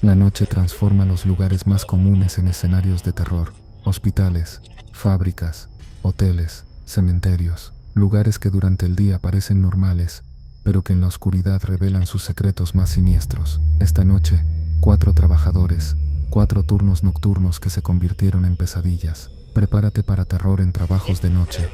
La noche transforma los lugares más comunes en escenarios de terror. Hospitales, fábricas, hoteles, cementerios, lugares que durante el día parecen normales, pero que en la oscuridad revelan sus secretos más siniestros. Esta noche, 4 trabajadores, 4 turnos nocturnos que se convirtieron en pesadillas. Prepárate para terror en trabajos de noche.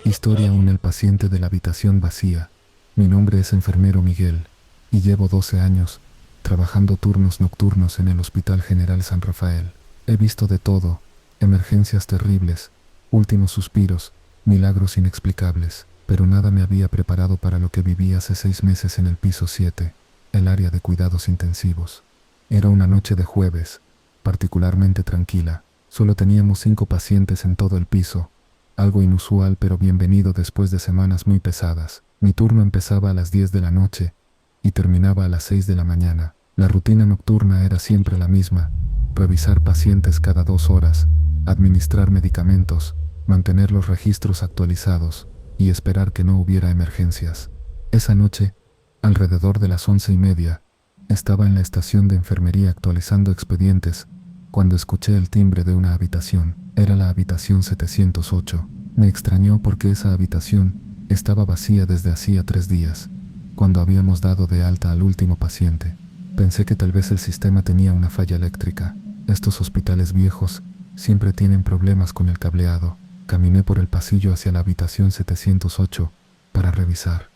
Historia 1: El paciente de la habitación vacía. Mi nombre es enfermero Miguel, y llevo 12 años trabajando turnos nocturnos en el Hospital General San Rafael. He visto de todo: emergencias terribles, últimos suspiros, milagros inexplicables, pero nada me había preparado para lo que viví hace 6 meses en el piso 7, el área de cuidados intensivos. Era una noche de jueves, particularmente tranquila. Solo teníamos 5 pacientes en todo el piso, algo inusual pero bienvenido después de semanas muy pesadas. Mi turno empezaba a las 10 de la noche y terminaba a las 6 de la mañana. La rutina nocturna era siempre la misma: revisar pacientes cada 2 horas, administrar medicamentos, mantener los registros actualizados y esperar que no hubiera emergencias. Esa noche, alrededor de las 11:30, estaba en la estación de enfermería actualizando expedientes cuando escuché el timbre de una habitación. Era la habitación 708. Me extrañó porque esa habitación estaba vacía desde hacía 3 días, cuando habíamos dado de alta al último paciente. Pensé que tal vez el sistema tenía una falla eléctrica. Estos hospitales viejos siempre tienen problemas con el cableado. Caminé por el pasillo hacia la habitación 708 para revisar.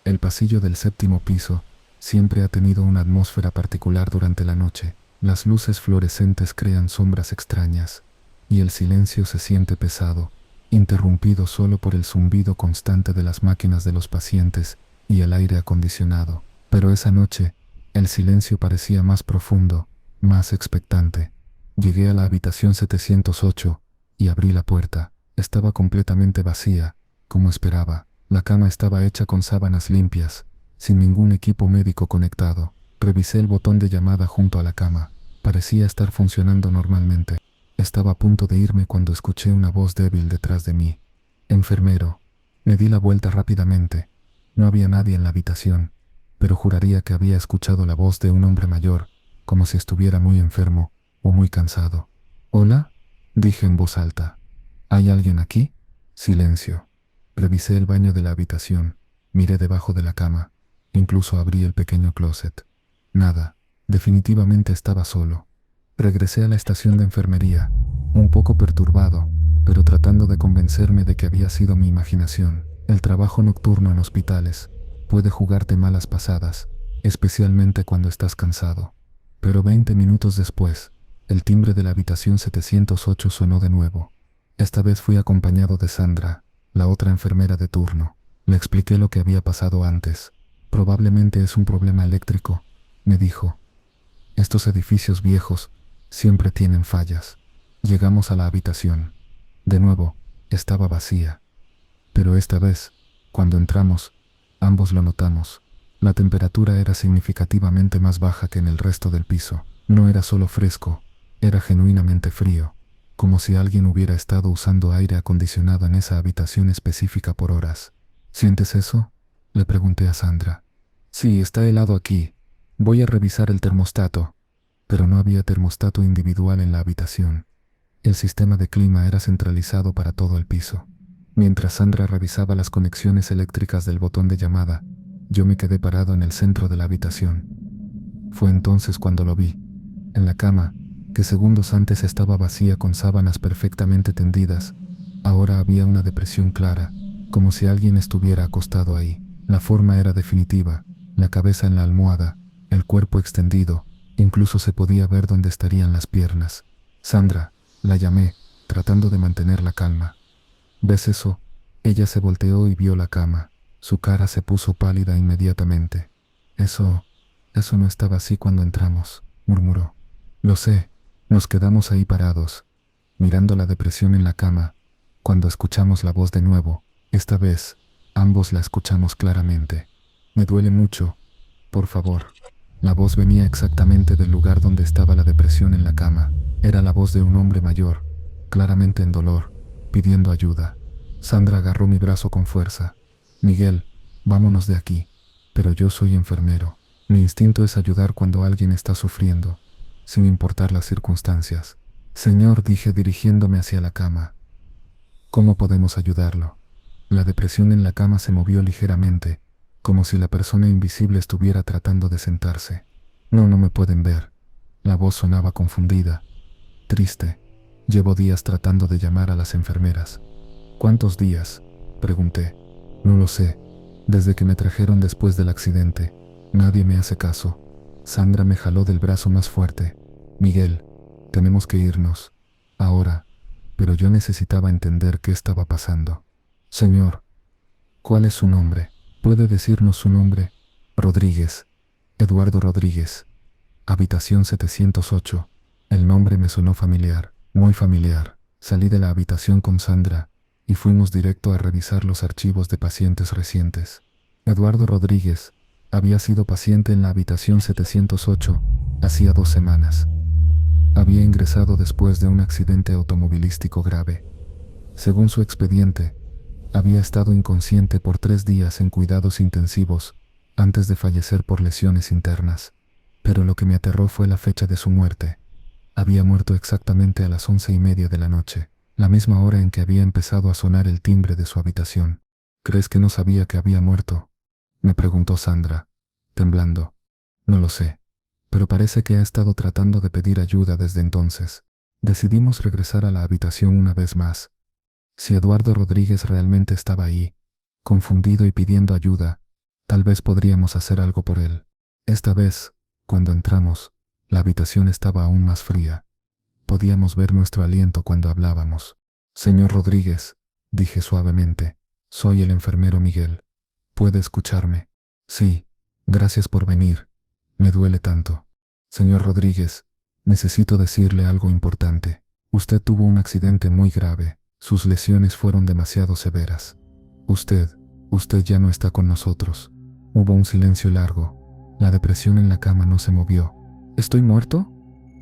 El pasillo del 7º piso siempre ha tenido una atmósfera particular durante la noche. Las luces fluorescentes crean sombras extrañas, y el silencio se siente pesado, interrumpido solo por el zumbido constante de las máquinas de los pacientes y el aire acondicionado. Pero esa noche, el silencio parecía más profundo, más expectante. Llegué a la habitación 708 y abrí la puerta. Estaba completamente vacía, como esperaba. La cama estaba hecha con sábanas limpias, sin ningún equipo médico conectado. Revisé el botón de llamada junto a la cama. Parecía estar funcionando normalmente. Estaba a punto de irme cuando escuché una voz débil detrás de mí. «Enfermero». Me di la vuelta rápidamente. No había nadie en la habitación, pero juraría que había escuchado la voz de un hombre mayor, como si estuviera muy enfermo o muy cansado. «¿Hola?», dije en voz alta. «¿Hay alguien aquí?». Silencio. Revisé el baño de la habitación, miré debajo de la cama, incluso abrí el pequeño closet. Nada. Definitivamente estaba solo. Regresé a la estación de enfermería, un poco perturbado, pero tratando de convencerme de que había sido mi imaginación. El trabajo nocturno en hospitales puede jugarte malas pasadas, especialmente cuando estás cansado. Pero 20 minutos después, el timbre de la habitación 708 sonó de nuevo. Esta vez fui acompañado de Sandra, la otra enfermera de turno. Le expliqué lo que había pasado antes. «Probablemente es un problema eléctrico», me dijo. «Estos edificios viejos siempre tienen fallas». Llegamos a la habitación. De nuevo, estaba vacía. Pero esta vez, cuando entramos, ambos lo notamos. La temperatura era significativamente más baja que en el resto del piso. No era solo fresco, era genuinamente frío, como si alguien hubiera estado usando aire acondicionado en esa habitación específica por horas. «¿Sientes eso?», le pregunté a Sandra. «Sí, está helado aquí. Voy a revisar el termostato». Pero no había termostato individual en la habitación. El sistema de clima era centralizado para todo el piso. Mientras Sandra revisaba las conexiones eléctricas del botón de llamada, yo me quedé parado en el centro de la habitación. Fue entonces cuando lo vi. En la cama, que segundos antes estaba vacía con sábanas perfectamente tendidas, ahora había una depresión clara, como si alguien estuviera acostado ahí. La forma era definitiva, la cabeza en la almohada, el cuerpo extendido, incluso se podía ver dónde estarían las piernas. «Sandra», la llamé, tratando de mantener la calma. «¿Ves eso?». Ella se volteó y vio la cama. Su cara se puso pálida inmediatamente. Eso no estaba así cuando entramos», murmuró. «Lo sé». Nos quedamos ahí parados, mirando la depresión en la cama, cuando escuchamos la voz de nuevo. Esta vez, ambos la escuchamos claramente. «Me duele mucho. Por favor». La voz venía exactamente del lugar donde estaba la depresión en la cama. Era la voz de un hombre mayor, claramente en dolor, pidiendo ayuda. Sandra agarró mi brazo con fuerza. «Miguel, vámonos de aquí». «Pero yo soy enfermero». Mi instinto es ayudar cuando alguien está sufriendo, sin importar las circunstancias. Señor, dije dirigiéndome hacia la cama. ¿Cómo podemos ayudarlo? La depresión en la cama se movió ligeramente, como si la persona invisible estuviera tratando de sentarse. No, no me pueden ver. La voz sonaba confundida, triste. Llevo días tratando de llamar a las enfermeras. ¿Cuántos días?, pregunté. No lo sé. Desde que me trajeron después del accidente, nadie me hace caso. Sandra me jaló del brazo más fuerte. Miguel, tenemos que irnos. Ahora. Pero yo necesitaba entender qué estaba pasando. Señor, ¿cuál es su nombre? ¿Puede decirnos su nombre? Rodríguez. Eduardo Rodríguez. Habitación 708. El nombre me sonó familiar, muy familiar. Salí de la habitación con Sandra y fuimos directo a revisar los archivos de pacientes recientes. Eduardo Rodríguez había sido paciente en la habitación 708 hacía 2 semanas. Había ingresado después de un accidente automovilístico grave. Según su expediente, había estado inconsciente por 3 días en cuidados intensivos antes de fallecer por lesiones internas. Pero lo que me aterró fue la fecha de su muerte. Había muerto exactamente a las 11:30 de la noche, la misma hora en que había empezado a sonar el timbre de su habitación. ¿Crees que no sabía que había muerto?, me preguntó Sandra, temblando. No lo sé, pero parece que ha estado tratando de pedir ayuda desde entonces. Decidimos regresar a la habitación una vez más. Si Eduardo Rodríguez realmente estaba ahí, confundido y pidiendo ayuda, tal vez podríamos hacer algo por él. Esta vez, cuando entramos, la habitación estaba aún más fría. Podíamos ver nuestro aliento cuando hablábamos. Señor Rodríguez, dije suavemente, soy el enfermero Miguel. ¿Puede escucharme? Sí, gracias por venir. Me duele tanto. Señor Rodríguez, necesito decirle algo importante. Usted tuvo un accidente muy grave. Sus lesiones fueron demasiado severas. Usted ya no está con nosotros. Hubo un silencio largo. La depresión en la cama no se movió. ¿Estoy muerto?,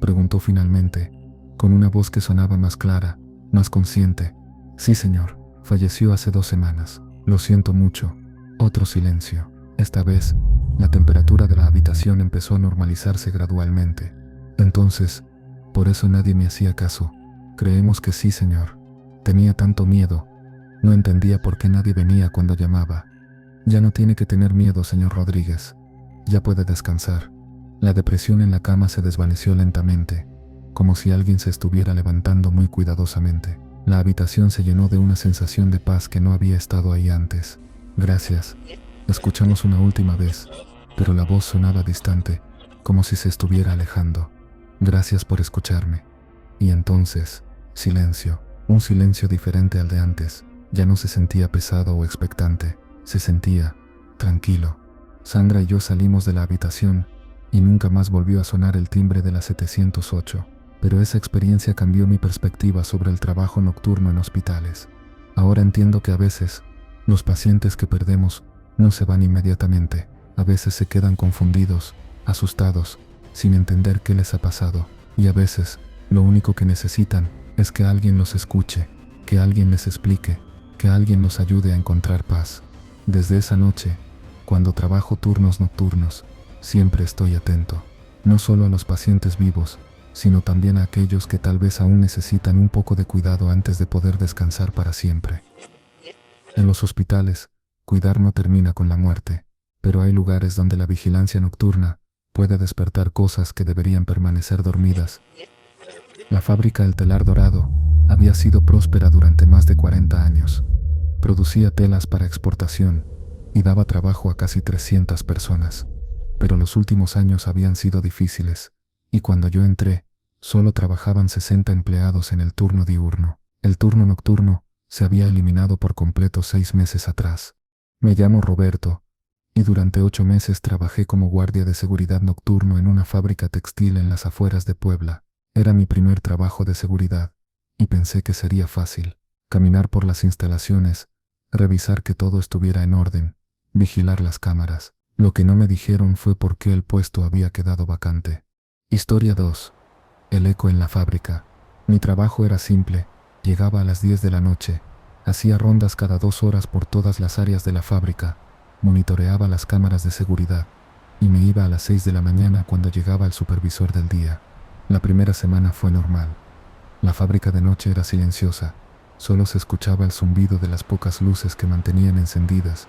preguntó finalmente, con una voz que sonaba más clara, más consciente. Sí, señor. Falleció hace 2 semanas. Lo siento mucho. Otro silencio. Esta vez, la temperatura de la habitación empezó a normalizarse gradualmente. Entonces, por eso nadie me hacía caso. Creemos que sí, señor. Tenía tanto miedo. No entendía por qué nadie venía cuando llamaba. Ya no tiene que tener miedo, señor Rodríguez. Ya puede descansar. La depresión en la cama se desvaneció lentamente, como si alguien se estuviera levantando muy cuidadosamente. La habitación se llenó de una sensación de paz que no había estado ahí antes. Gracias. Escuchamos una última vez, pero la voz sonaba distante, como si se estuviera alejando. Gracias por escucharme. Y entonces, silencio. Un silencio diferente al de antes. Ya no se sentía pesado o expectante. Se sentía tranquilo. Sandra y yo salimos de la habitación y nunca más volvió a sonar el timbre de la 708. Pero esa experiencia cambió mi perspectiva sobre el trabajo nocturno en hospitales. Ahora entiendo que a veces, los pacientes que perdemos no se van inmediatamente. A veces se quedan confundidos, asustados, sin entender qué les ha pasado. Y a veces, lo único que necesitan es que alguien los escuche, que alguien les explique, que alguien los ayude a encontrar paz. Desde esa noche, cuando trabajo turnos nocturnos, siempre estoy atento, no solo a los pacientes vivos, sino también a aquellos que tal vez aún necesitan un poco de cuidado antes de poder descansar para siempre. En los hospitales, cuidar no termina con la muerte, pero hay lugares donde la vigilancia nocturna puede despertar cosas que deberían permanecer dormidas. La fábrica El Telar Dorado había sido próspera durante más de 40 años. Producía telas para exportación y daba trabajo a casi 300 personas. Pero los últimos años habían sido difíciles, y cuando yo entré, solo trabajaban 60 empleados en el turno diurno. El turno nocturno se había eliminado por completo 6 meses atrás. Me llamo Roberto, y durante 8 meses trabajé como guardia de seguridad nocturno en una fábrica textil en las afueras de Puebla. Era mi primer trabajo de seguridad, y pensé que sería fácil. Caminar por las instalaciones, revisar que todo estuviera en orden, vigilar las cámaras. Lo que no me dijeron fue por qué el puesto había quedado vacante. Historia 2. El eco en la fábrica. Mi trabajo era simple. Llegaba a las 10 de la noche. Hacía rondas cada 2 horas por todas las áreas de la fábrica. Monitoreaba las cámaras de seguridad. y me iba a las 6 de la mañana cuando llegaba el supervisor del día. La primera semana fue normal. La fábrica de noche era silenciosa, solo se escuchaba el zumbido de las pocas luces que mantenían encendidas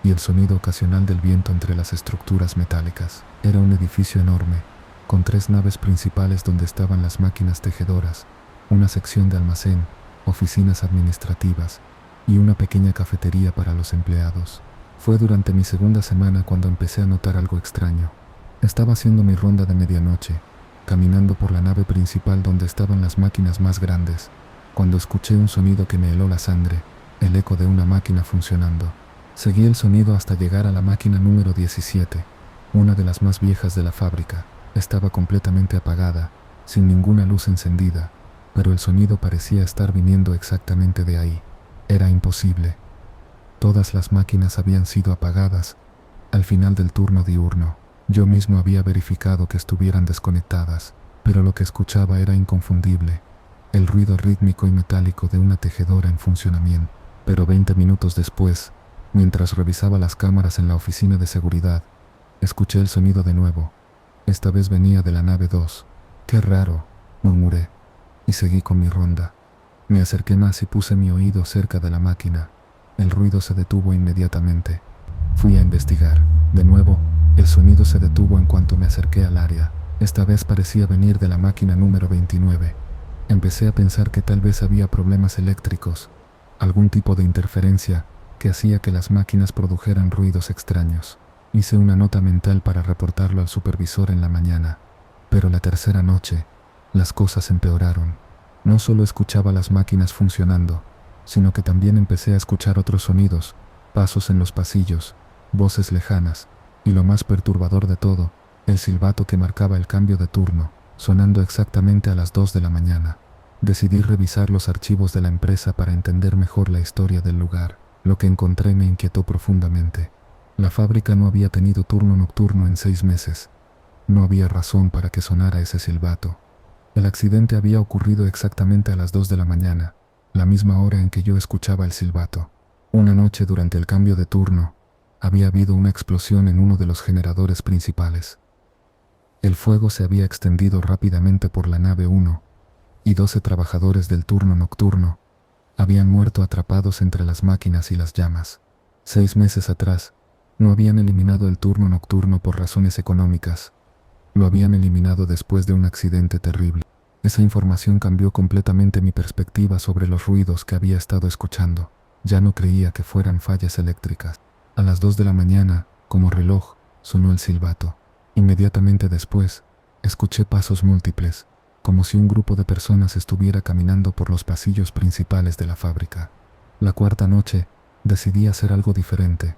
y el sonido ocasional del viento entre las estructuras metálicas. Era un edificio enorme, con 3 naves principales donde estaban las máquinas tejedoras, una sección de almacén, oficinas administrativas y una pequeña cafetería para los empleados. Fue durante mi segunda semana cuando empecé a notar algo extraño. Estaba haciendo mi ronda de medianoche, caminando por la nave principal donde estaban las máquinas más grandes, cuando escuché un sonido que me heló la sangre, el eco de una máquina funcionando. Seguí el sonido hasta llegar a la máquina número 17, una de las más viejas de la fábrica. Estaba completamente apagada, sin ninguna luz encendida, pero el sonido parecía estar viniendo exactamente de ahí. Era imposible. Todas las máquinas habían sido apagadas al final del turno diurno. Yo mismo había verificado que estuvieran desconectadas, pero lo que escuchaba era inconfundible, el ruido rítmico y metálico de una tejedora en funcionamiento. Pero 20 minutos después, mientras revisaba las cámaras en la oficina de seguridad, escuché el sonido de nuevo. Esta vez venía de la nave 2. «Qué raro», murmuré, y seguí con mi ronda. Me acerqué más y puse mi oído cerca de la máquina. El ruido se detuvo inmediatamente. Fui a investigar. De nuevo, el sonido se detuvo en cuanto me acerqué al área. Esta vez parecía venir de la máquina número 29. Empecé a pensar que tal vez había problemas eléctricos, algún tipo de interferencia que hacía que las máquinas produjeran ruidos extraños. Hice una nota mental para reportarlo al supervisor en la mañana. Pero la tercera noche, las cosas empeoraron. No solo escuchaba las máquinas funcionando, sino que también empecé a escuchar otros sonidos, pasos en los pasillos, voces lejanas, y lo más perturbador de todo, el silbato que marcaba el cambio de turno, sonando exactamente a las 2 de la mañana. Decidí revisar los archivos de la empresa para entender mejor la historia del lugar. Lo que encontré me inquietó profundamente. La fábrica no había tenido turno nocturno en 6 meses. No había razón para que sonara ese silbato. El accidente había ocurrido exactamente a las 2 de la mañana, la misma hora en que yo escuchaba el silbato. Una noche durante el cambio de turno, había habido una explosión en uno de los generadores principales. El fuego se había extendido rápidamente por la nave 1, y 12 trabajadores del turno nocturno habían muerto atrapados entre las máquinas y las llamas. 6 meses atrás, no habían eliminado el turno nocturno por razones económicas. Lo habían eliminado después de un accidente terrible. Esa información cambió completamente mi perspectiva sobre los ruidos que había estado escuchando. Ya no creía que fueran fallas eléctricas. A las 2 de la mañana, como reloj, sonó el silbato. Inmediatamente después, escuché pasos múltiples, como si un grupo de personas estuviera caminando por los pasillos principales de la fábrica. La cuarta noche, decidí hacer algo diferente.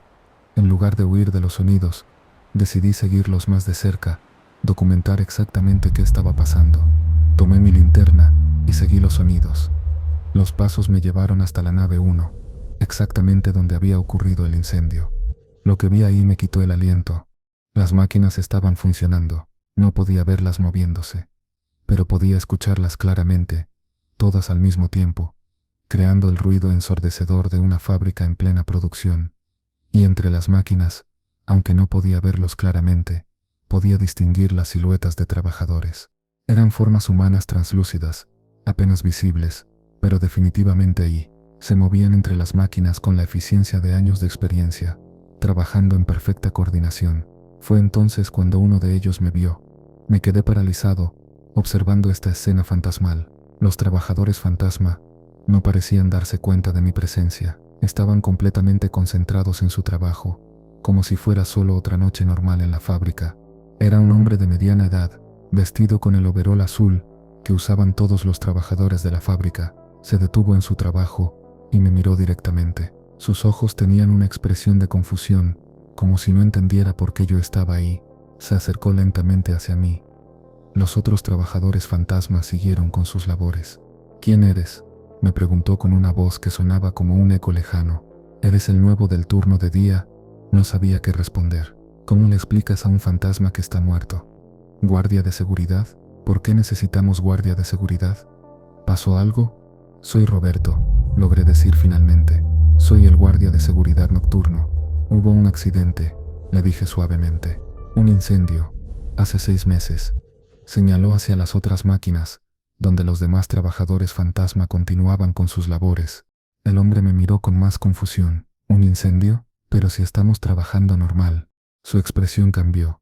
En lugar de huir de los sonidos, decidí seguirlos más de cerca, documentar exactamente qué estaba pasando. Tomé mi linterna y seguí los sonidos. Los pasos me llevaron hasta la nave 1, exactamente donde había ocurrido el incendio. Lo que vi ahí me quitó el aliento. Las máquinas estaban funcionando, no podía verlas moviéndose, pero podía escucharlas claramente, todas al mismo tiempo, creando el ruido ensordecedor de una fábrica en plena producción. Y entre las máquinas, aunque no podía verlos claramente, podía distinguir las siluetas de trabajadores. Eran formas humanas translúcidas, apenas visibles, pero definitivamente ahí. Se movían entre las máquinas con la eficiencia de años de experiencia, trabajando en perfecta coordinación. Fue entonces cuando uno de ellos me vio. Me quedé paralizado, observando esta escena fantasmal. Los trabajadores fantasma no parecían darse cuenta de mi presencia. Estaban completamente concentrados en su trabajo, como si fuera solo otra noche normal en la fábrica. Era un hombre de mediana edad, vestido con el overol azul que usaban todos los trabajadores de la fábrica. Se detuvo en su trabajo y me miró directamente. Sus ojos tenían una expresión de confusión, como si no entendiera por qué yo estaba ahí. Se acercó lentamente hacia mí. Los otros trabajadores fantasmas siguieron con sus labores. «¿Quién eres?», me preguntó con una voz que sonaba como un eco lejano. «¿Eres el nuevo del turno de día?». No sabía qué responder. «¿Cómo le explicas a un fantasma que está muerto?». «¿Guardia de seguridad? ¿Por qué necesitamos guardia de seguridad? ¿Pasó algo?». «Soy Roberto», logré decir finalmente. «Soy el guardia de seguridad nocturno». «Hubo un accidente», le dije suavemente. Un incendio. Hace 6 meses. Señaló hacia las otras máquinas, donde los demás trabajadores fantasma continuaban con sus labores. El hombre me miró con más confusión. ¿Un incendio? Pero si estamos trabajando normal. Su expresión cambió.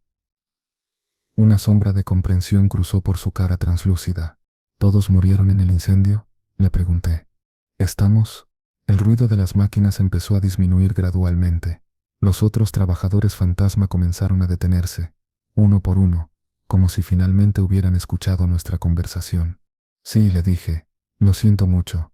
Una sombra de comprensión cruzó por su cara translúcida. ¿Todos murieron en el incendio?, le pregunté. ¿Estamos? El ruido de las máquinas empezó a disminuir gradualmente. Los otros trabajadores fantasma comenzaron a detenerse, uno por uno, como si finalmente hubieran escuchado nuestra conversación. Sí, le dije, lo siento mucho.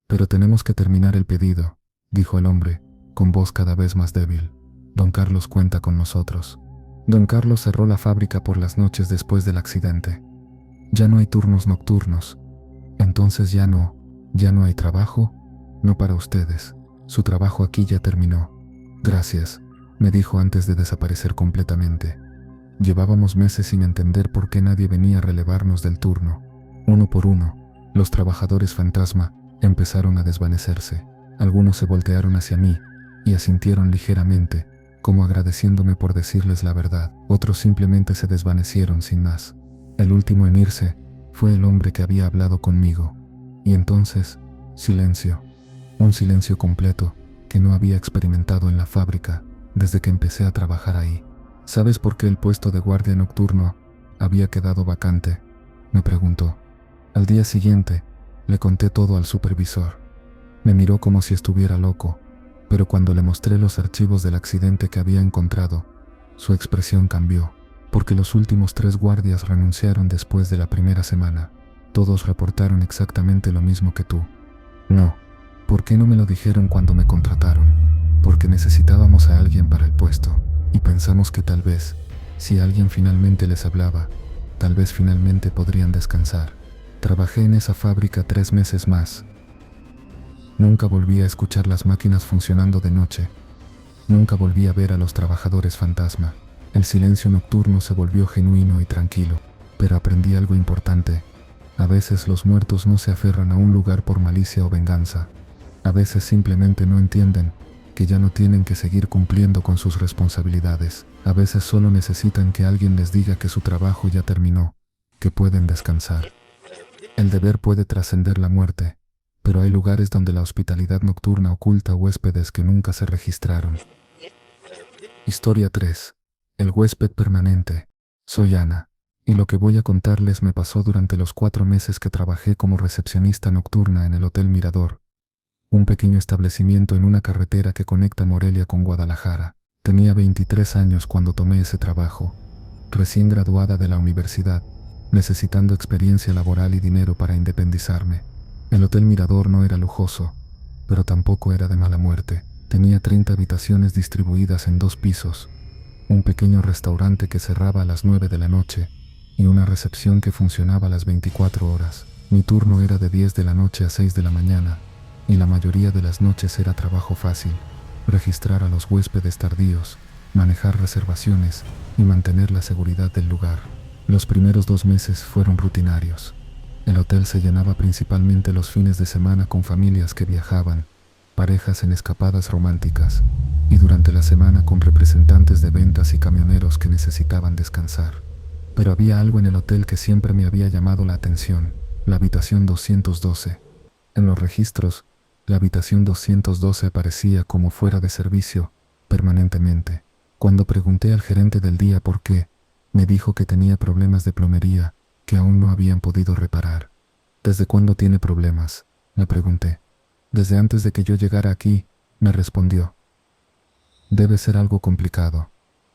Pero tenemos que terminar el pedido, dijo el hombre, con voz cada vez más débil. Don Carlos cuenta con nosotros. Don Carlos cerró la fábrica por las noches después del accidente. Ya no hay turnos nocturnos. Entonces ya no hay trabajo. No para ustedes. Su trabajo aquí ya terminó. Gracias, me dijo antes de desaparecer completamente. Llevábamos meses sin entender por qué nadie venía a relevarnos del turno. Uno por uno, los trabajadores fantasma empezaron a desvanecerse. Algunos se voltearon hacia mí y asintieron ligeramente, como agradeciéndome por decirles la verdad. Otros simplemente se desvanecieron sin más. El último en irse fue el hombre que había hablado conmigo. Y entonces, silencio. Un silencio completo que no había experimentado en la fábrica desde que empecé a trabajar ahí. ¿Sabes por qué el puesto de guardia nocturno había quedado vacante?, me preguntó. Al día siguiente, le conté todo al supervisor. Me miró como si estuviera loco, pero cuando le mostré los archivos del accidente que había encontrado, su expresión cambió, porque los últimos 3 guardias renunciaron después de la primera semana. Todos reportaron exactamente lo mismo que tú. No. ¿Por qué no me lo dijeron cuando me contrataron? Porque necesitábamos a alguien para el puesto, y pensamos que tal vez, si alguien finalmente les hablaba, tal vez finalmente podrían descansar. Trabajé en esa fábrica 3 meses más. Nunca volví a escuchar las máquinas funcionando de noche. Nunca volví a ver a los trabajadores fantasma. El silencio nocturno se volvió genuino y tranquilo, pero aprendí algo importante. A veces los muertos no se aferran a un lugar por malicia o venganza. A veces simplemente no entienden que ya no tienen que seguir cumpliendo con sus responsabilidades. A veces solo necesitan que alguien les diga que su trabajo ya terminó, que pueden descansar. El deber puede trascender la muerte, pero hay lugares donde la hospitalidad nocturna oculta huéspedes que nunca se registraron. Historia 3. El huésped permanente. Soy Ana, y lo que voy a contarles me pasó durante los 4 meses que trabajé como recepcionista nocturna en el Hotel Mirador, un pequeño establecimiento en una carretera que conecta Morelia con Guadalajara. Tenía 23 años cuando tomé ese trabajo, recién graduada de la universidad, necesitando experiencia laboral y dinero para independizarme. El Hotel Mirador no era lujoso, pero tampoco era de mala muerte. Tenía 30 habitaciones distribuidas en 2 pisos, un pequeño restaurante que cerraba a las 9 de la noche y una recepción que funcionaba a las 24 horas. Mi turno era de 10 de la noche a 6 de la mañana, y la mayoría de las noches era trabajo fácil: registrar a los huéspedes tardíos, manejar reservaciones y mantener la seguridad del lugar. Los primeros 2 meses fueron rutinarios. El hotel se llenaba principalmente los fines de semana con familias que viajaban, parejas en escapadas románticas, y durante la semana con representantes de ventas y camioneros que necesitaban descansar. Pero había algo en el hotel que siempre me había llamado la atención: la habitación 212. En los registros, la habitación 212 aparecía como fuera de servicio permanentemente. Cuando pregunté al gerente del día por qué, me dijo que tenía problemas de plomería que aún no habían podido reparar. ¿Desde cuándo tiene problemas?, me pregunté. Desde antes de que yo llegara aquí, me respondió. Debe ser algo complicado.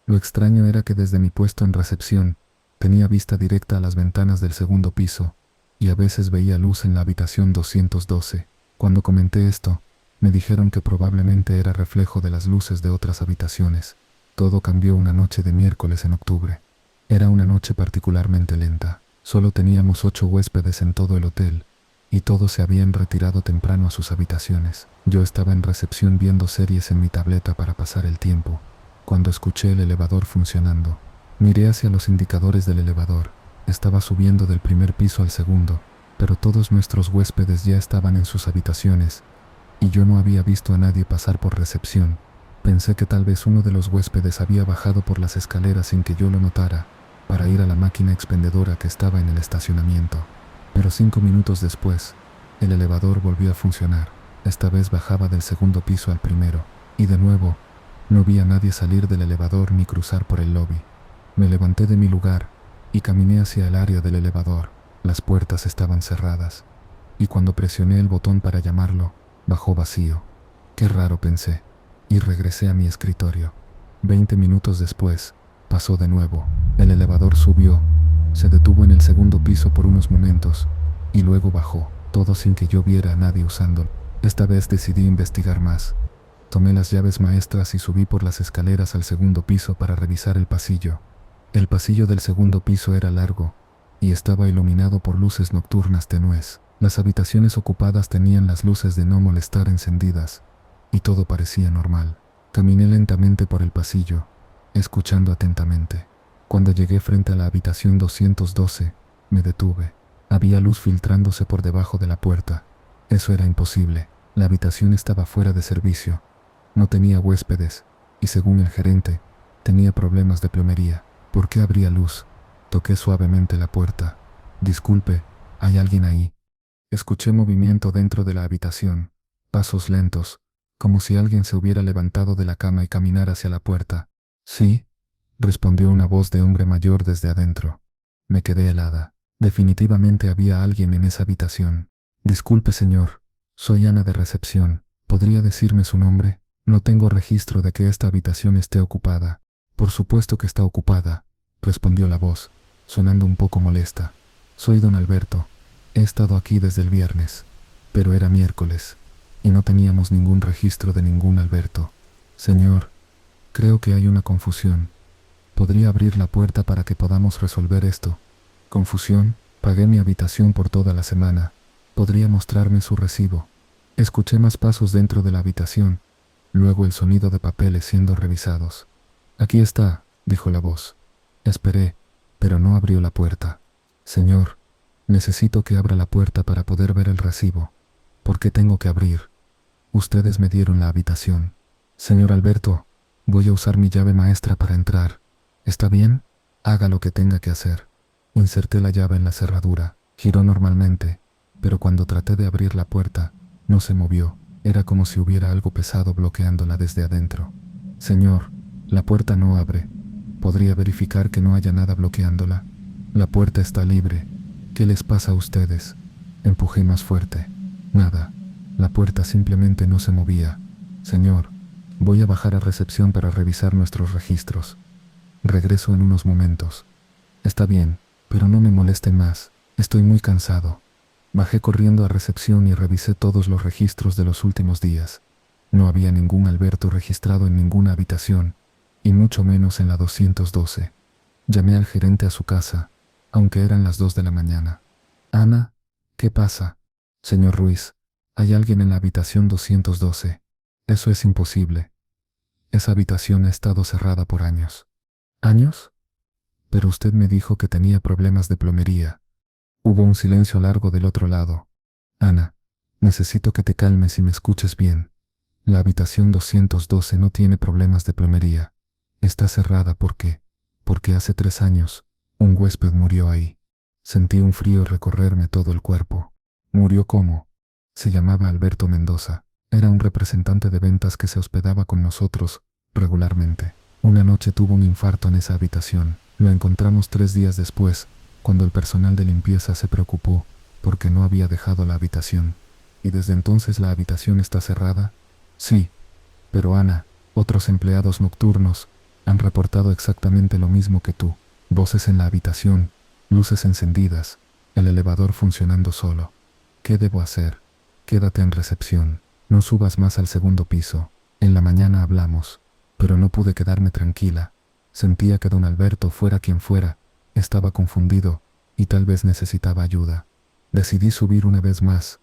Lo extraño era que desde mi puesto en recepción tenía vista directa a las ventanas del segundo piso y a veces veía luz en la habitación 212. Cuando comenté esto, me dijeron que probablemente era reflejo de las luces de otras habitaciones. Todo cambió una noche de miércoles en octubre. Era una noche particularmente lenta. Solo teníamos 8 huéspedes en todo el hotel, y todos se habían retirado temprano a sus habitaciones. Yo estaba en recepción viendo series en mi tableta para pasar el tiempo, cuando escuché el elevador funcionando. Miré hacia los indicadores del elevador. Estaba subiendo del primer piso al segundo, pero todos nuestros huéspedes ya estaban en sus habitaciones, y yo no había visto a nadie pasar por recepción, Pensé que tal vez uno de los huéspedes había bajado por las escaleras sin que yo lo notara, para ir a la máquina expendedora que estaba en el estacionamiento. Pero 5 minutos después, el elevador volvió a funcionar. Esta vez bajaba del segundo piso al primero, y de nuevo, no vi a nadie salir del elevador ni cruzar por el lobby. Me levanté de mi lugar y caminé hacia el área del elevador. Las puertas estaban cerradas, y cuando presioné el botón para llamarlo, bajó vacío. Qué raro, pensé, y regresé a mi escritorio. 20 minutos después, pasó de nuevo. El elevador subió, se detuvo en el segundo piso por unos momentos, y luego bajó, todo sin que yo viera a nadie usándolo. Esta vez decidí investigar más. Tomé las llaves maestras y subí por las escaleras al segundo piso para revisar el pasillo. El pasillo del segundo piso era largo, y estaba iluminado por luces nocturnas tenues. Las habitaciones ocupadas tenían las luces de no molestar encendidas, y todo parecía normal. Caminé lentamente por el pasillo, escuchando atentamente. Cuando llegué frente a la habitación 212, me detuve. Había luz filtrándose por debajo de la puerta. Eso era imposible. La habitación estaba fuera de servicio. No tenía huéspedes, y según el gerente, tenía problemas de plomería. ¿Por qué habría luz? Toqué suavemente la puerta. Disculpe, ¿hay alguien ahí? Escuché movimiento dentro de la habitación, pasos lentos, como si alguien se hubiera levantado de la cama y caminara hacia la puerta. Sí, respondió una voz de hombre mayor desde adentro. Me quedé helada. Definitivamente había alguien en esa habitación. Disculpe, señor, soy Ana de recepción. ¿Podría decirme su nombre? No tengo registro de que esta habitación esté ocupada. Por supuesto que está ocupada, respondió la voz, sonando un poco molesta. Soy don Alberto. He estado aquí desde el viernes, pero era miércoles, y no teníamos ningún registro de ningún Alberto. Señor, creo que hay una confusión. ¿Podría abrir la puerta para que podamos resolver esto? ¿Confusión? Pagué mi habitación por toda la semana. ¿Podría mostrarme su recibo? Escuché más pasos dentro de la habitación, luego el sonido de papeles siendo revisados. Aquí está, dijo la voz. Esperé, pero no abrió la puerta. Señor, necesito que abra la puerta para poder ver el recibo. ¿Por qué tengo que abrir? Ustedes me dieron la habitación. Señor Alberto, voy a usar mi llave maestra para entrar. ¿Está bien? Haga lo que tenga que hacer. Inserté la llave en la cerradura. Giró normalmente, pero cuando traté de abrir la puerta, no se movió. Era como si hubiera algo pesado bloqueándola desde adentro. Señor, la puerta no abre. ¿Podría verificar que no haya nada bloqueándola? La puerta está libre. ¿Qué les pasa a ustedes? Empujé más fuerte. Nada. La puerta simplemente no se movía. Señor, voy a bajar a recepción para revisar nuestros registros. Regreso en unos momentos. Está bien, pero no me molesten más. Estoy muy cansado. Bajé corriendo a recepción y revisé todos los registros de los últimos días. No había ningún Alberto registrado en ninguna habitación, y mucho menos en la 212. Llamé al gerente a su casa, aunque eran las 2 de la mañana. Ana, ¿qué pasa? Señor Ruiz, hay alguien en la habitación 212. Eso es imposible. Esa habitación ha estado cerrada por años. ¿Años? Pero usted me dijo que tenía problemas de plomería. Hubo un silencio largo del otro lado. Ana, necesito que te calmes y me escuches bien. La habitación 212 no tiene problemas de plomería. Está cerrada porque hace 3 años, un huésped murió ahí. Sentí un frío recorrerme todo el cuerpo. ¿Murió cómo? Se llamaba Alberto Mendoza. Era un representante de ventas que se hospedaba con nosotros regularmente. Una noche tuvo un infarto en esa habitación. Lo encontramos 3 días después, cuando el personal de limpieza se preocupó porque no había dejado la habitación. ¿Y desde entonces la habitación está cerrada? Sí. Pero Ana, otros empleados nocturnos han reportado exactamente lo mismo que tú. Voces en la habitación, luces encendidas, el elevador funcionando solo. ¿Qué debo hacer? Quédate en recepción. No subas más al segundo piso. En la mañana hablamos. Pero no pude quedarme tranquila. Sentía que don Alberto, fuera quien fuera, estaba confundido y tal vez necesitaba ayuda. Decidí subir una vez más,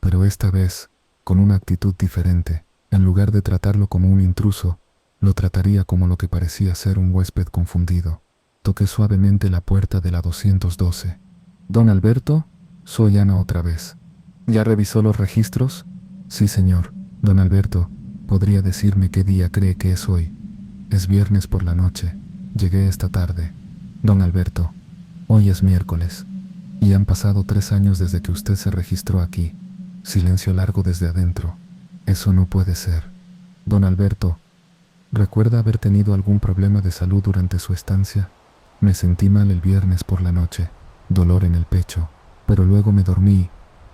pero esta vez con una actitud diferente. En lugar de tratarlo como un intruso, lo trataría como lo que parecía ser un huésped confundido. Toqué suavemente la puerta de la 212. «Don Alberto, soy Ana otra vez. ¿Ya revisó los registros?» «Sí, señor. Don Alberto, ¿Podría decirme qué día cree que es hoy? Es viernes por la noche. Llegué esta tarde. Don Alberto, hoy es miércoles. Y han pasado 3 años desde que usted se registró aquí. Silencio largo desde adentro. Eso no puede ser. Don Alberto, ¿recuerda haber tenido algún problema de salud durante su estancia? Me sentí mal el viernes por la noche, dolor en el pecho, pero luego me dormí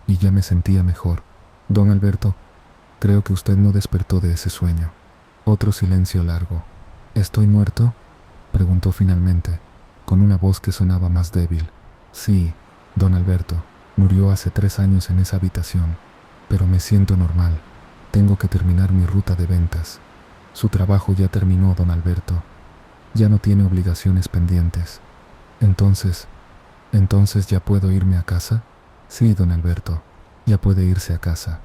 y ya me sentía mejor. Don Alberto, creo que usted no despertó de ese sueño. Otro silencio largo. ¿Estoy muerto?, preguntó finalmente, con una voz que sonaba más débil. Sí, don Alberto, murió hace 3 años en esa habitación, pero me siento normal. Tengo que terminar mi ruta de ventas. Su trabajo ya terminó, don Alberto. Ya no tiene obligaciones pendientes. Entonces ya puedo irme a casa. Sí, don Alberto, ya puede irse a casa.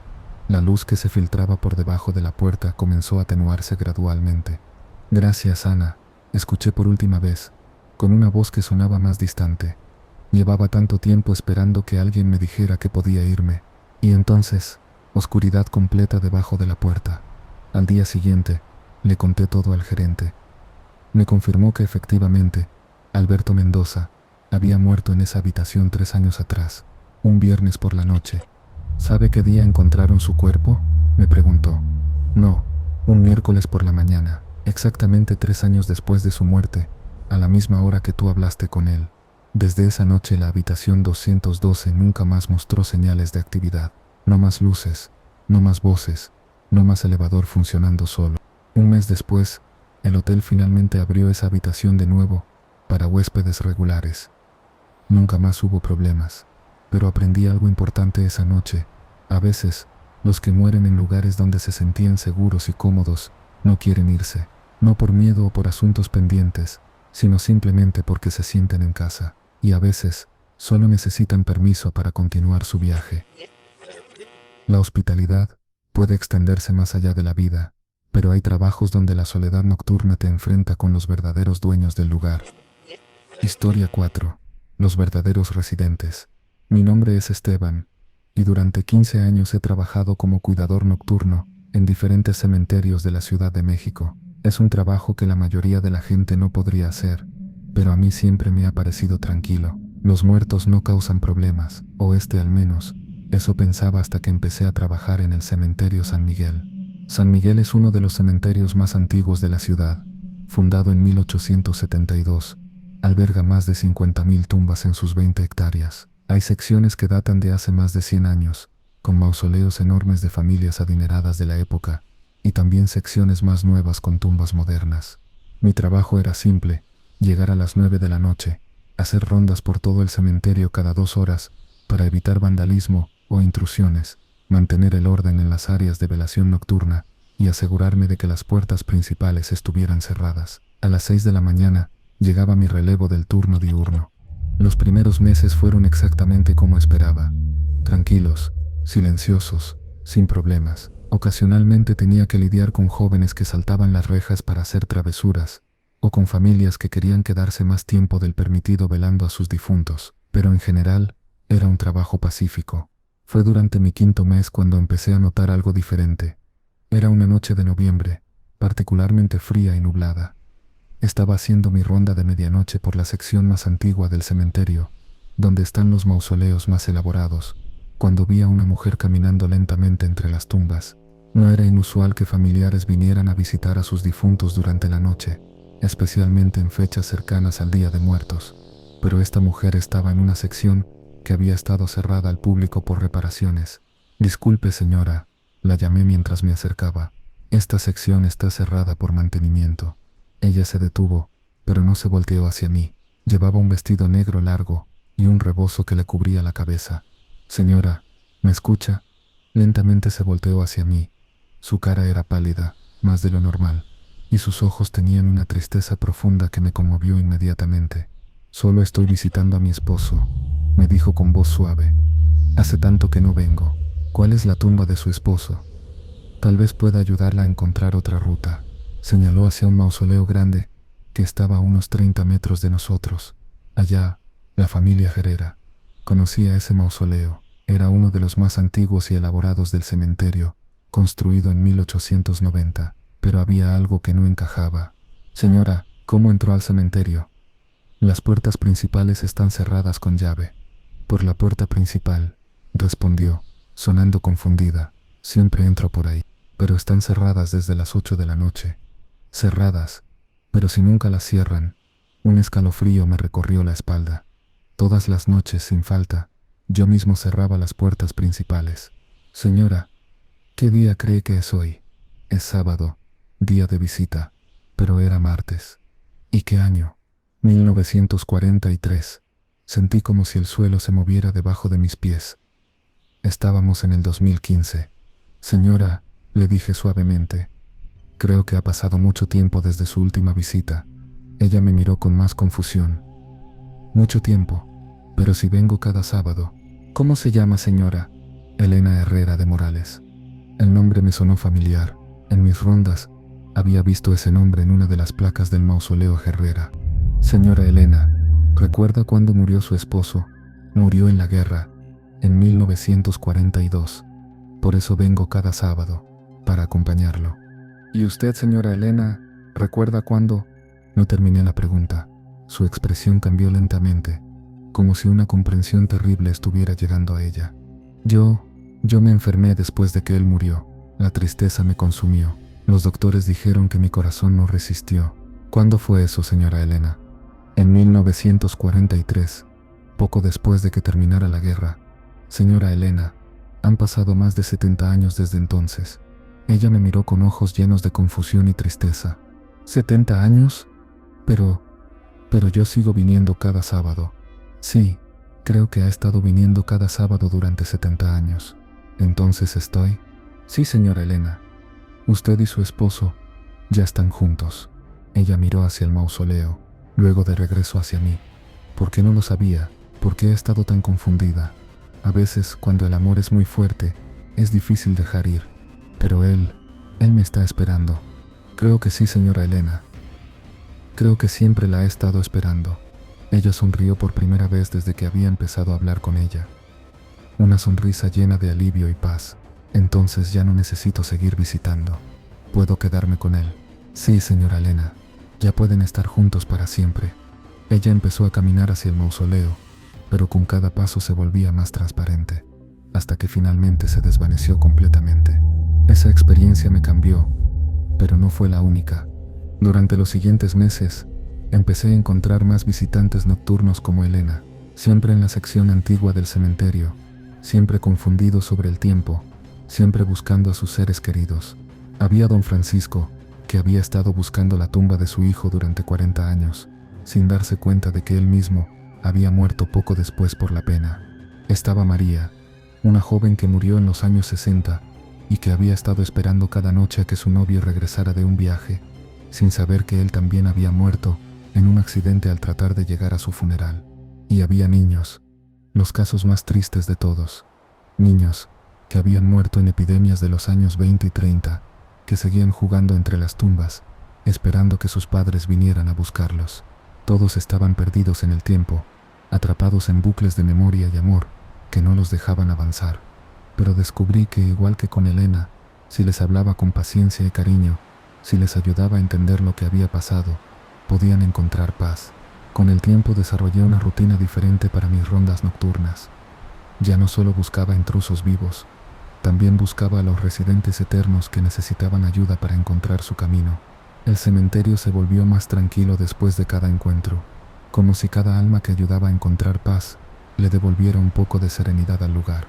La luz que se filtraba por debajo de la puerta comenzó a atenuarse gradualmente. Gracias, Ana, escuché por última vez, con una voz que sonaba más distante. Llevaba tanto tiempo esperando que alguien me dijera que podía irme. Y entonces, oscuridad completa debajo de la puerta. Al día siguiente, le conté todo al gerente. Me confirmó que efectivamente, Alberto Mendoza había muerto en esa habitación 3 años atrás, un viernes por la noche. ¿Sabe qué día encontraron su cuerpo?, me preguntó. No, un miércoles por la mañana, exactamente 3 años después de su muerte, a la misma hora que tú hablaste con él. Desde esa noche la habitación 212 nunca más mostró señales de actividad. No más luces, no más voces, no más elevador funcionando solo. Un mes después, el hotel finalmente abrió esa habitación de nuevo para huéspedes regulares. Nunca más hubo problemas, pero aprendí algo importante esa noche. A veces, los que mueren en lugares donde se sentían seguros y cómodos no quieren irse, no por miedo o por asuntos pendientes, sino simplemente porque se sienten en casa, y a veces solo necesitan permiso para continuar su viaje. La hospitalidad puede extenderse más allá de la vida, pero hay trabajos donde la soledad nocturna te enfrenta con los verdaderos dueños del lugar. Historia 4. Los verdaderos residentes. Mi nombre es Esteban, y durante 15 años he trabajado como cuidador nocturno en diferentes cementerios de la Ciudad de México. Es un trabajo que la mayoría de la gente no podría hacer, pero a mí siempre me ha parecido tranquilo. Los muertos no causan problemas, o al menos. Eso pensaba hasta que empecé a trabajar en el cementerio San Miguel. San Miguel es uno de los cementerios más antiguos de la ciudad. Fundado en 1872, alberga más de 50.000 tumbas en sus 20 hectáreas. Hay secciones que datan de hace más de 100 años, con mausoleos enormes de familias adineradas de la época, y también secciones más nuevas con tumbas modernas. Mi trabajo era simple: llegar a las 9 de la noche, hacer rondas por todo el cementerio cada 2 horas, para evitar vandalismo o intrusiones, mantener el orden en las áreas de velación nocturna y asegurarme de que las puertas principales estuvieran cerradas. A las 6 de la mañana llegaba mi relevo del turno diurno. Los primeros meses fueron exactamente como esperaba, tranquilos, silenciosos, sin problemas. Ocasionalmente tenía que lidiar con jóvenes que saltaban las rejas para hacer travesuras, o con familias que querían quedarse más tiempo del permitido velando a sus difuntos, pero en general, era un trabajo pacífico. Fue durante mi 5.º mes cuando empecé a notar algo diferente. Era una noche de noviembre, particularmente fría y nublada. Estaba haciendo mi ronda de medianoche por la sección más antigua del cementerio, donde están los mausoleos más elaborados, cuando vi a una mujer caminando lentamente entre las tumbas. No era inusual que familiares vinieran a visitar a sus difuntos durante la noche, especialmente en fechas cercanas al Día de Muertos, pero esta mujer estaba en una sección que había estado cerrada al público por reparaciones. Disculpe, señora, la llamé mientras me acercaba. Esta sección está cerrada por mantenimiento. Ella se detuvo, pero no se volteó hacia mí. Llevaba un vestido negro largo y un rebozo que le cubría la cabeza. Señora, ¿me escucha? Lentamente se volteó hacia mí. Su cara era pálida, más de lo normal, y sus ojos tenían una tristeza profunda que me conmovió inmediatamente. Solo estoy visitando a mi esposo, me dijo con voz suave. Hace tanto que no vengo. ¿Cuál es la tumba de su esposo? Tal vez pueda ayudarla a encontrar otra ruta. Señaló hacia un mausoleo grande que estaba a unos 30 metros de nosotros. Allá, la familia Herrera. Conocía ese mausoleo. Era uno de los más antiguos y elaborados del cementerio, construido en 1890, pero había algo que no encajaba. Señora, ¿cómo entró al cementerio? Las puertas principales están cerradas con llave. Por la puerta principal, respondió, sonando confundida. Siempre entro por ahí, pero están cerradas desde las 8 de la noche. Cerradas, pero si nunca las cierran. Un escalofrío me recorrió la espalda. Todas las noches, sin falta, yo mismo cerraba las puertas principales. Señora, ¿qué día cree que es hoy? Es sábado, día de visita, pero era martes. ¿Y qué año? 1943. Sentí como si el suelo se moviera debajo de mis pies. Estábamos en el 2015. Señora, le dije suavemente, creo que ha pasado mucho tiempo desde su última visita. Ella me miró con más confusión. Mucho tiempo, pero si vengo cada sábado. ¿Cómo se llama, señora? Elena Herrera de Morales. El nombre me sonó familiar. En mis rondas, había visto ese nombre en una de las placas del mausoleo Herrera. Señora Elena, ¿recuerda cuándo murió su esposo? Murió en la guerra, en 1942. Por eso vengo cada sábado, para acompañarlo. ¿Y usted, señora Elena, recuerda cuándo? No terminé la pregunta. Su expresión cambió lentamente, como si una comprensión terrible estuviera llegando a ella. Yo me enfermé después de que él murió. La tristeza me consumió. Los doctores dijeron que mi corazón no resistió. ¿Cuándo fue eso, señora Elena? En 1943, poco después de que terminara la guerra. Señora Elena, han pasado más de 70 años desde entonces. Ella me miró con ojos llenos de confusión y tristeza. ¿70 años? Pero yo sigo viniendo cada sábado. Sí, creo que ha estado viniendo cada sábado durante 70 años. ¿Entonces estoy? Sí, señora Elena. Usted y su esposo ya están juntos. Ella miró hacia el mausoleo, luego de regreso hacia mí. ¿Por qué no lo sabía? ¿Por qué he estado tan confundida? A veces, cuando el amor es muy fuerte, es difícil dejar ir. Pero él me está esperando. Creo que sí, señora Elena. Creo que siempre la he estado esperando. Ella sonrió por primera vez desde que había empezado a hablar con ella. Una sonrisa llena de alivio y paz. Entonces ya no necesito seguir visitando. Puedo quedarme con él. Sí, señora Elena. Ya pueden estar juntos para siempre. Ella empezó a caminar hacia el mausoleo, pero con cada paso se volvía más transparente, hasta que finalmente se desvaneció completamente. Esa experiencia me cambió, pero no fue la única. Durante los siguientes meses, empecé a encontrar más visitantes nocturnos como Elena, siempre en la sección antigua del cementerio, siempre confundidos sobre el tiempo, siempre buscando a sus seres queridos. Había don Francisco, que había estado buscando la tumba de su hijo durante 40 años, sin darse cuenta de que él mismo había muerto poco después por la pena. Estaba María, una joven que murió en los años 60 y que había estado esperando cada noche a que su novio regresara de un viaje, sin saber que él también había muerto en un accidente al tratar de llegar a su funeral. Y había niños, los casos más tristes de todos. Niños que habían muerto en epidemias de los años 20 y 30, que seguían jugando entre las tumbas, esperando que sus padres vinieran a buscarlos. Todos estaban perdidos en el tiempo, atrapados en bucles de memoria y amor que no los dejaban avanzar. Pero descubrí que, igual que con Elena, si les hablaba con paciencia y cariño, si les ayudaba a entender lo que había pasado, podían encontrar paz. Con el tiempo desarrollé una rutina diferente para mis rondas nocturnas. Ya no solo buscaba intrusos vivos, también buscaba a los residentes eternos que necesitaban ayuda para encontrar su camino. El cementerio se volvió más tranquilo después de cada encuentro, como si cada alma que ayudaba a encontrar paz le devolviera un poco de serenidad al lugar.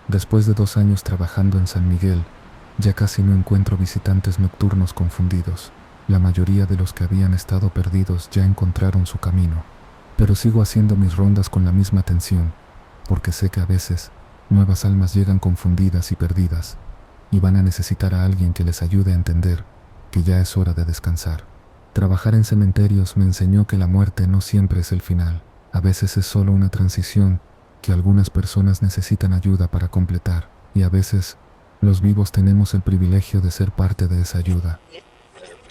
Después de 2 años trabajando en San Miguel, ya casi no encuentro visitantes nocturnos confundidos. La mayoría de los que habían estado perdidos ya encontraron su camino. Pero sigo haciendo mis rondas con la misma atención, porque sé que a veces nuevas almas llegan confundidas y perdidas, y van a necesitar a alguien que les ayude a entender que ya es hora de descansar. Trabajar en cementerios me enseñó que la muerte no siempre es el final. A veces es solo una transición que algunas personas necesitan ayuda para completar, y a veces los vivos tenemos el privilegio de ser parte de esa ayuda.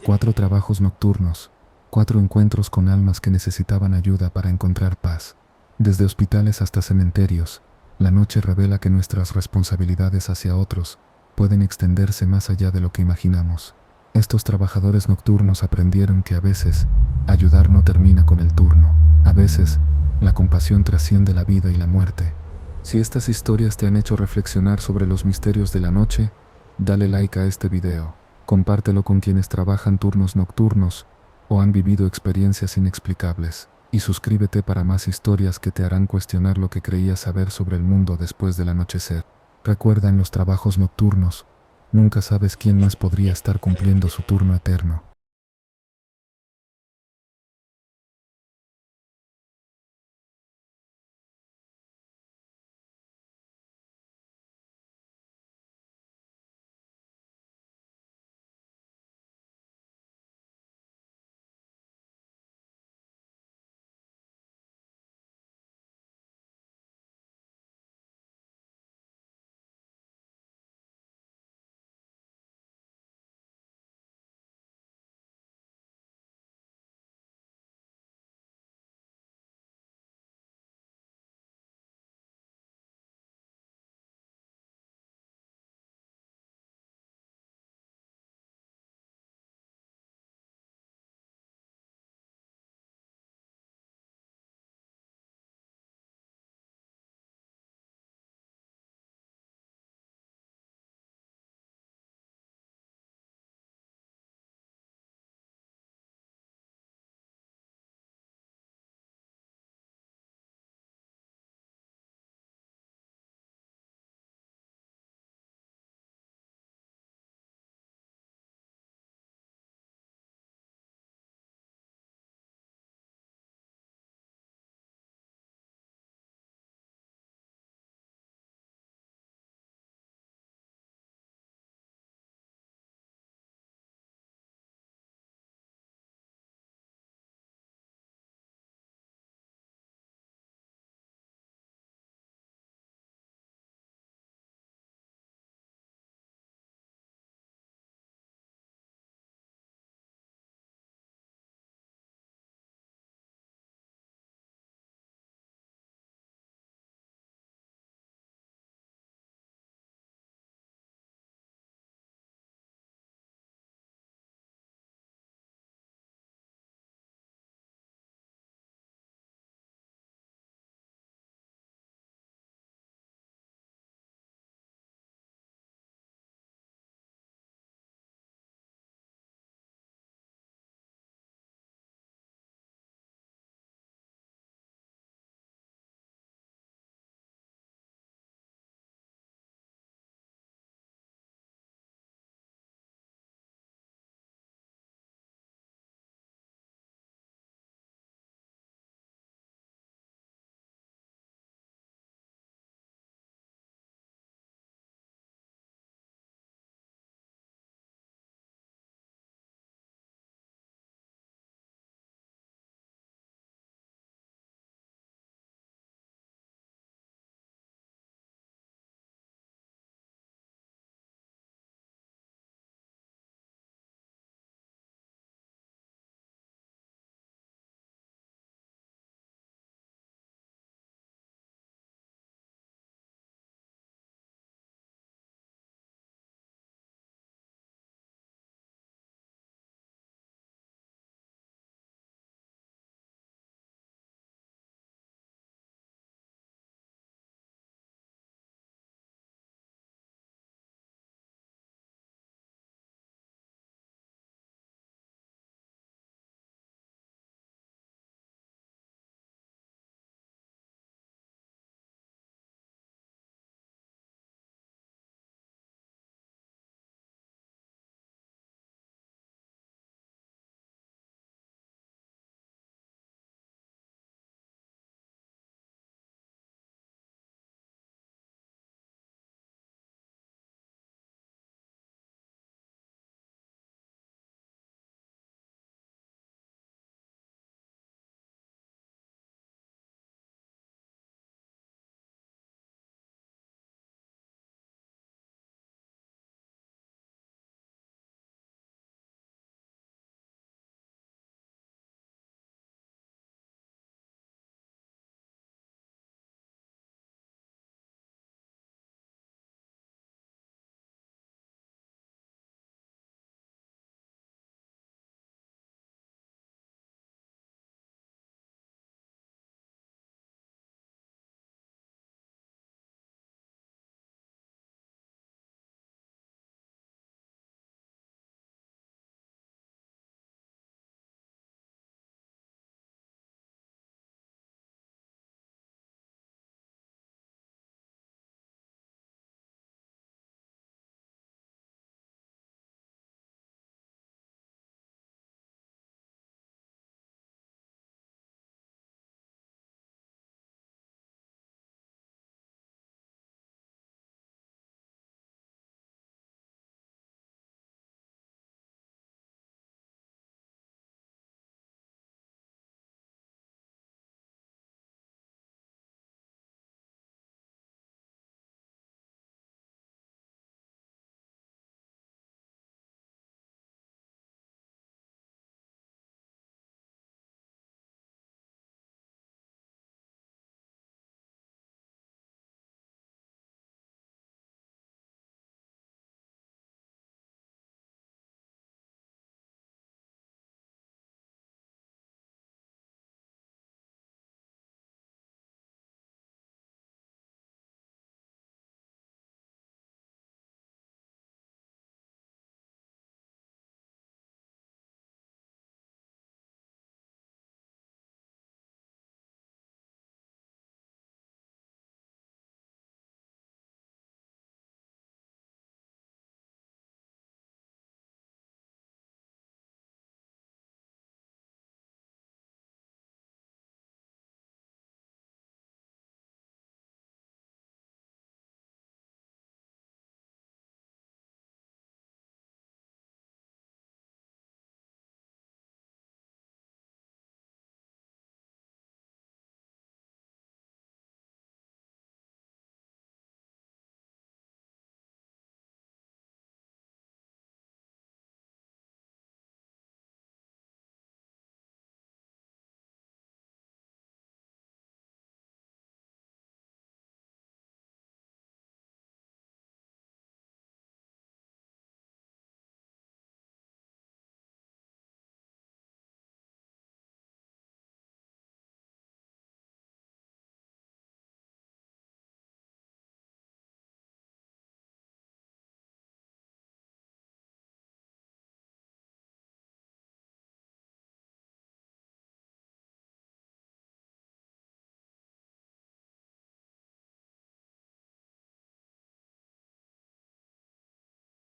4 trabajos nocturnos, 4 encuentros con almas que necesitaban ayuda para encontrar paz. Desde hospitales hasta cementerios, la noche revela que nuestras responsabilidades hacia otros pueden extenderse más allá de lo que imaginamos. Estos trabajadores nocturnos aprendieron que a veces ayudar no termina con el turno. A veces, la compasión trasciende la vida y la muerte. Si estas historias te han hecho reflexionar sobre los misterios de la noche, dale like a este video, compártelo con quienes trabajan turnos nocturnos o han vivido experiencias inexplicables, y suscríbete para más historias que te harán cuestionar lo que creías saber sobre el mundo después del anochecer. Recuerda, en los trabajos nocturnos, nunca sabes quién más podría estar cumpliendo su turno eterno.